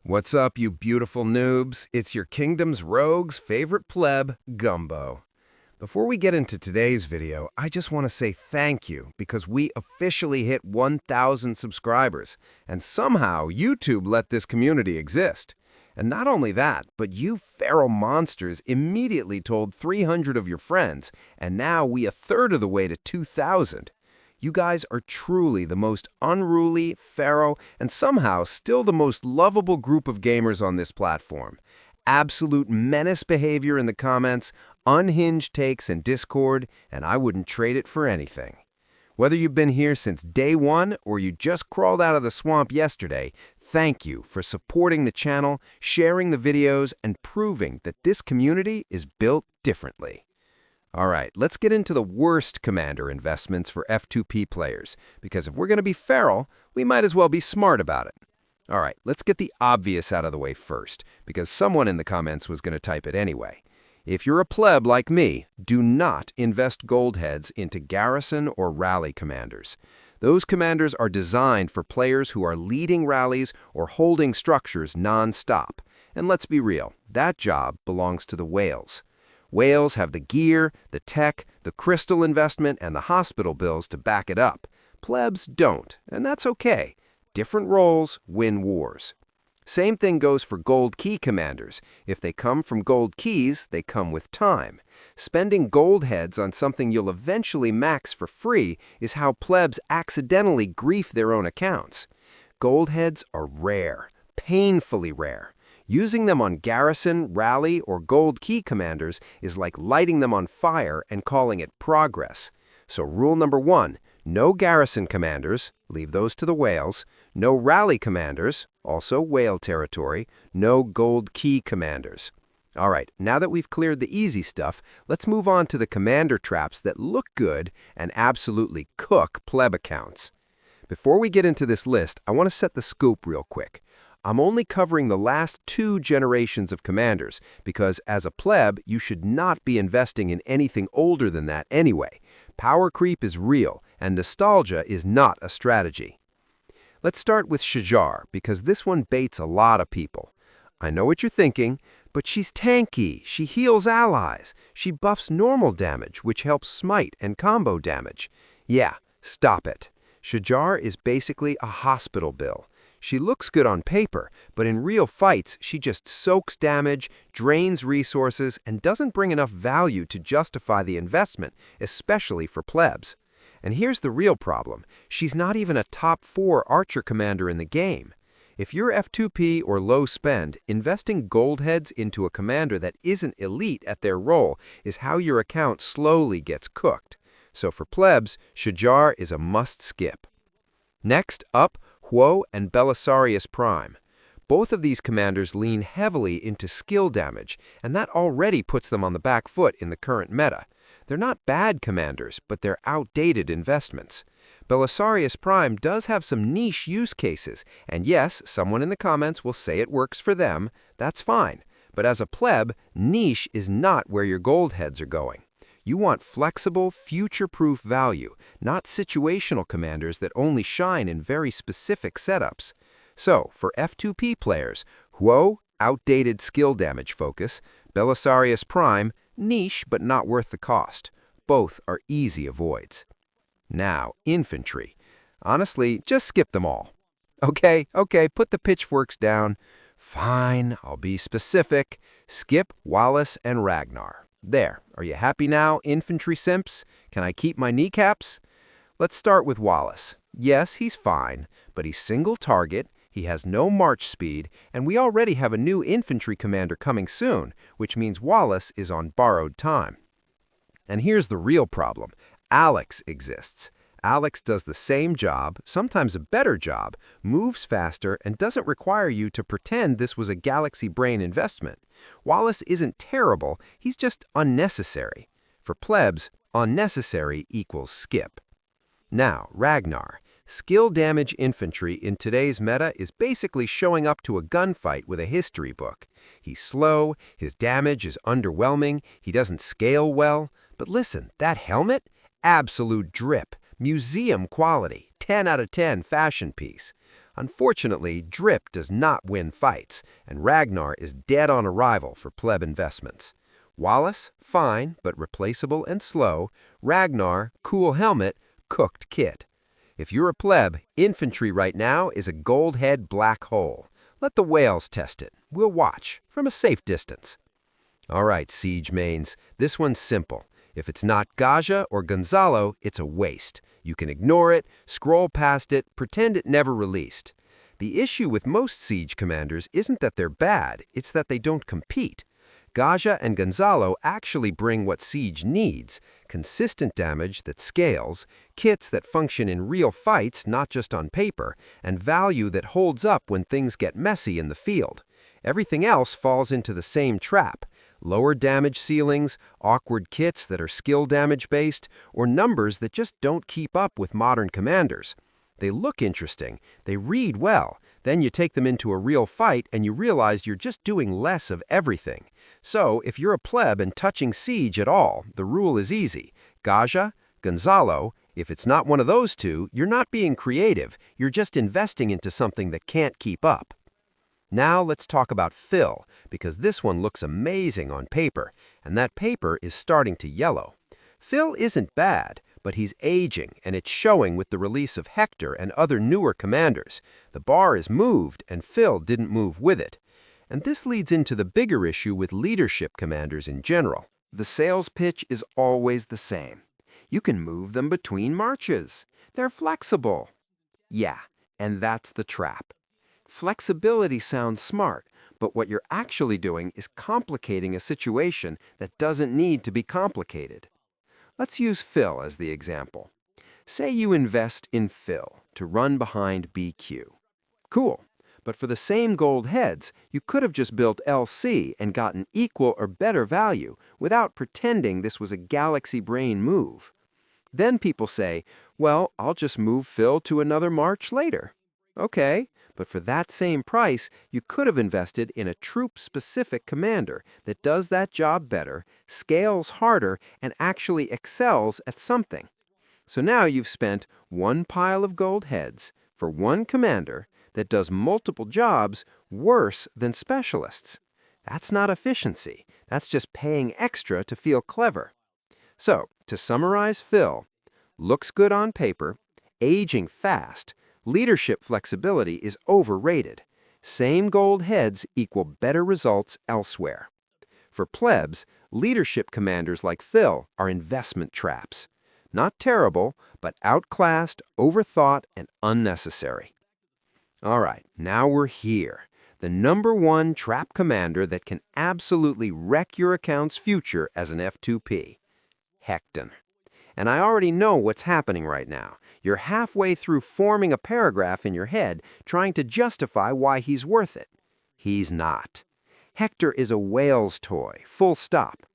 What's up, you beautiful noobs? It's your kingdom's rogue's favorite pleb, Gumbo. Before we get into today's video, I just want to say thank you because we officially hit 1,000 subscribers, and somehow YouTube let this community exist. And not only that, but you feral monsters immediately told 300 of your friends, and now we a third of the way to 2,000. You guys are truly the most unruly, feral, and somehow still the most lovable group of gamers on this platform. Absolute menace behavior in the comments, unhinged takes in Discord, and I wouldn't trade it for anything. Whether you've been here since day one or you just crawled out of the swamp yesterday, thank you for supporting the channel, sharing the videos, and proving that this community is built differently. All right, let's get into the worst commander investments for F2P players, because if we're going to be feral, we might as well be smart about it. All right, let's get the obvious out of the way first, because someone in the comments was going to type it anyway. If you're a pleb like me, do not invest gold heads into Garrison or rally commanders. Those commanders are designed for players who are leading rallies or holding structures non-stop. And let's be real, that job belongs to the whales. Whales have the gear, the tech, the crystal investment, and the hospital bills to back it up. Plebs don't, and that's okay. Different roles win wars. Same thing goes for gold key commanders. If they come from gold keys, they come with time. Spending gold heads on something you'll eventually max for free is how plebs accidentally grief their own accounts. Gold heads are rare, painfully rare. Using them on Garrison, Rally, or Gold Key commanders is like lighting them on fire and calling it progress. So rule number 1, no Garrison commanders, leave those to the whales, no Rally commanders, also whale territory, no Gold Key commanders. All right, now that we've cleared the easy stuff, let's move on to the commander traps that look good and absolutely cook pleb accounts. Before we get into this list, I want to set the scope real quick. I'm only covering the last 2 generations of commanders because as a pleb, you should not be investing in anything older than that anyway. Power creep is real, and nostalgia is not a strategy. Let's start with Shajar because this one baits a lot of people. I know what you're thinking, but she's tanky, she heals allies, she buffs normal damage, which helps smite and combo damage. Yeah, stop it. Shajar is basically a hospital bill. She looks good on paper, but in real fights, she just soaks damage, drains resources, and doesn't bring enough value to justify the investment, especially for plebs. And here's the real problem. She's not even a top 4 archer commander in the game. If you're F2P or low spend, investing gold heads into a commander that isn't elite at their role is how your account slowly gets cooked. So for plebs, Shajar is a must skip. Next up, Huo and Belisarius Prime. Both of these commanders lean heavily into skill damage, and that already puts them on the back foot in the current meta. They're not bad commanders, but they're outdated investments. Belisarius Prime does have some niche use cases, and yes, someone in the comments will say it works for them. That's fine. But as a pleb, niche is not where your gold heads are going. You want flexible, future-proof value, not situational commanders that only shine in very specific setups. So, for F2P players, Huo, outdated skill damage focus, Belisarius Prime, niche but not worth the cost. Both are easy avoids. Now, Infantry. Honestly, just skip them all. Okay, put the pitchforks down. Fine, I'll be specific. Skip Wallace and Ragnar. There, are you happy now, infantry simps? Can I keep my kneecaps? Let's start with Wallace. Yes, he's fine, but he's single target, he has no march speed, and we already have a new infantry commander coming soon, which means Wallace is on borrowed time. And here's the real problem. Alex exists. Alex does the same job, sometimes a better job, moves faster, and doesn't require you to pretend this was a galaxy brain investment. Wallace isn't terrible, he's just unnecessary. For plebs, unnecessary equals skip. Now, Ragnar. Skill damage infantry in today's meta is basically showing up to a gunfight with a history book. He's slow, his damage is underwhelming, he doesn't scale well. But listen, that helmet? Absolute drip. Museum quality, 10 out of 10 fashion piece. Unfortunately, drip does not win fights, and Ragnar is dead on arrival for pleb investments. Wallace, fine, but replaceable and slow. Ragnar, cool helmet, cooked kit. If you're a pleb, infantry right now is a gold head black hole. Let the whales test it. We'll watch, from a safe distance. All right, siege mains, this one's simple. If it's not Gaja or Gonzalo, it's a waste. You can ignore it, scroll past it, pretend it never released. The issue with most siege commanders isn't that they're bad, it's that they don't compete. Gaja and Gonzalo actually bring what siege needs: consistent damage that scales, kits that function in real fights, not just on paper, and value that holds up when things get messy in the field. Everything else falls into the same trap: lower damage ceilings, awkward kits that are skill damage based, or numbers that just don't keep up with modern commanders. They look interesting, they read well, then you take them into a real fight and you realize you're just doing less of everything. So, if you're a pleb and touching siege at all, the rule is easy. Gaja, Gonzalo, if it's not one of those two, you're not being creative, you're just investing into something that can't keep up. Now let's talk about Phil, because this one looks amazing on paper, and that paper is starting to yellow. Phil isn't bad, but he's aging, and it's showing with the release of Hector and other newer commanders. The bar is moved, and Phil didn't move with it. And this leads into the bigger issue with leadership commanders in general. The sales pitch is always the same. You can move them between marches. They're flexible. Yeah, and that's the trap. Flexibility sounds smart, but what you're actually doing is complicating a situation that doesn't need to be complicated. Let's use Phil as the example. Say you invest in Phil to run behind BQ. Cool, but for the same gold heads, you could have just built LC and gotten equal or better value without pretending this was a galaxy brain move. Then people say, well, I'll just move Phil to another march later. Okay, but for that same price, you could have invested in a troop-specific commander that does that job better, scales harder, and actually excels at something. So now you've spent one pile of gold heads for one commander that does multiple jobs worse than specialists. That's not efficiency. That's just paying extra to feel clever. So, to summarize Phil, looks good on paper, aging fast, leadership flexibility is overrated. Same gold heads equal better results elsewhere. For plebs, leadership commanders like Phil are investment traps. Not terrible, but outclassed, overthought, and unnecessary. All right, now we're here. The #1 trap commander that can absolutely wreck your account's future as an F2P. Hector. And I already know what's happening right now. You're halfway through forming a paragraph in your head trying to justify why he's worth it. He's not. Hector is a whale's toy, full stop.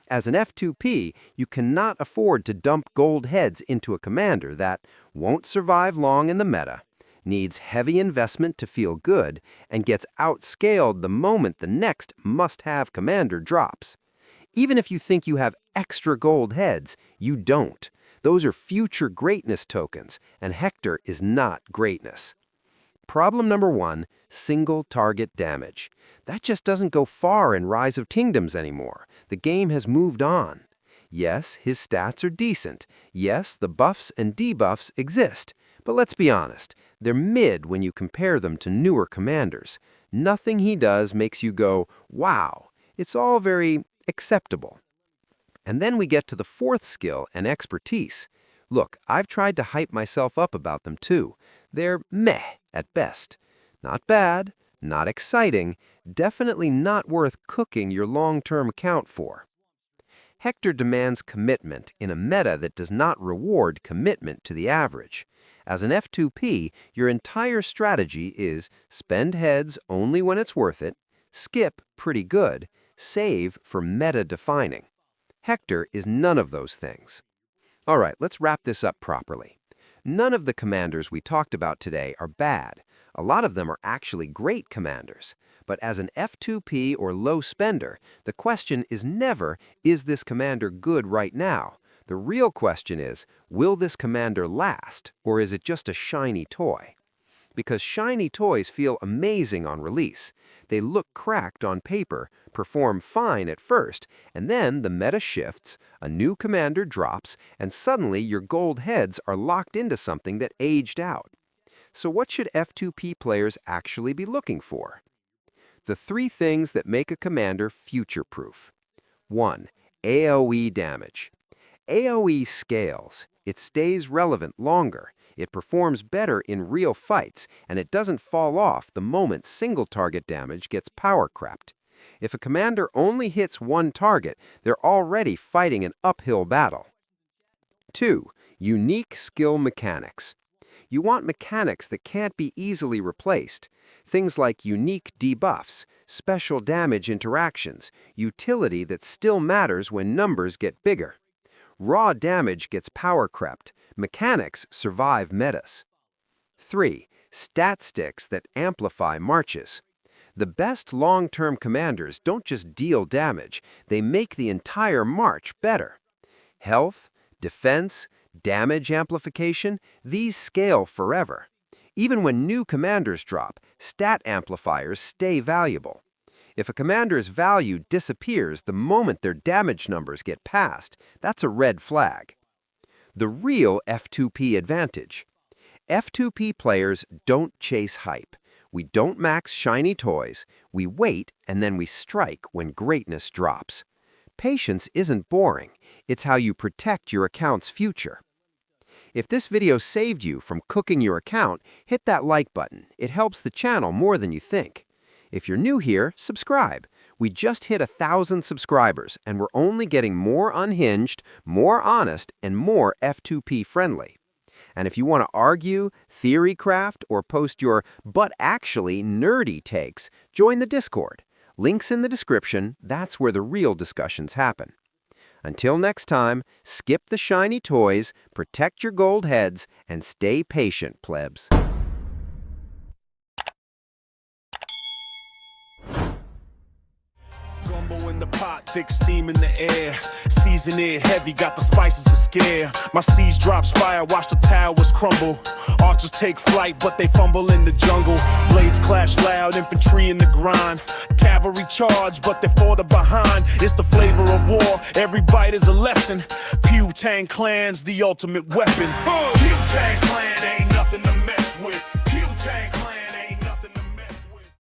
As an F2P, you cannot afford to dump gold heads into a commander that won't survive long in the meta, needs heavy investment to feel good, and gets outscaled the moment the next must-have commander drops. Even if you think you have extra gold heads, you don't. Those are future greatness tokens, and Hector is not greatness. Problem #1, single target damage. That just doesn't go far in Rise of Kingdoms anymore. The game has moved on. Yes, his stats are decent. Yes, the buffs and debuffs exist. But let's be honest, they're mid when you compare them to newer commanders. Nothing he does makes you go, wow. It's all very acceptable. And then we get to the fourth skill and expertise. Look, I've tried to hype myself up about them too. They're meh at best. Not bad, not exciting, definitely not worth cooking your long-term count for. Hector demands commitment in a meta that does not reward commitment to the average. As an F2P, your entire strategy is spend heads only when it's worth it, skip pretty good, save for meta-defining. Hector is none of those things. All right, let's wrap this up properly. None of the commanders we talked about today are bad. A lot of them are actually great commanders. But as an F2P or low spender, the question is never, is this commander good right now? The real question is, will this commander last, or is it just a shiny toy? because shiny toys feel amazing on release. They look cracked on paper, perform fine at first, and then the meta shifts, a new commander drops, and suddenly your gold heads are locked into something that aged out. So what should F2P players actually be looking for? The 3 things that make a commander future-proof. 1. AoE damage. AoE scales. It stays relevant longer. It performs better in real fights, and it doesn't fall off the moment single target damage gets power crept. If a commander only hits one target, they're already fighting an uphill battle. 2. Unique skill mechanics. You want mechanics that can't be easily replaced. Things like unique debuffs, special damage interactions, utility that still matters when numbers get bigger. Raw damage gets power crept. Mechanics survive metas. 3. Stat sticks that amplify marches. The best long-term commanders don't just deal damage, they make the entire march better. Health, defense, damage amplification, these scale forever. Even when new commanders drop, stat amplifiers stay valuable. If a commander's value disappears the moment their damage numbers get passed, that's a red flag. The real F2P advantage. F2P players don't chase hype. We don't max shiny toys. We wait and then we strike when greatness drops. Patience isn't boring. It's how you protect your account's future. If this video saved you from cooking your account, hit that like button. It helps the channel more than you think. If you're new here, subscribe. We just hit 1,000 subscribers, and we're only getting more unhinged, more honest, and more F2P friendly. And if you want to argue, theory craft, or post your but actually nerdy takes, join the Discord. Links in the description, that's where the real discussions happen. Until next time, skip the shiny toys, protect your gold heads, and stay patient, plebs. Gumbo in the pot, thick steam in the air. Season it heavy, got the spices to scare. My siege drops fire, watch the towers crumble. Archers take flight, but they fumble in the jungle. Blades clash loud, infantry in the grind. Cavalry charge, but they fall behind. It's the flavor of war, every bite is a lesson. Pew-Tang clan's the ultimate weapon. Pew-Tang clan ain't nothing to mess with. Pew-Tang clan.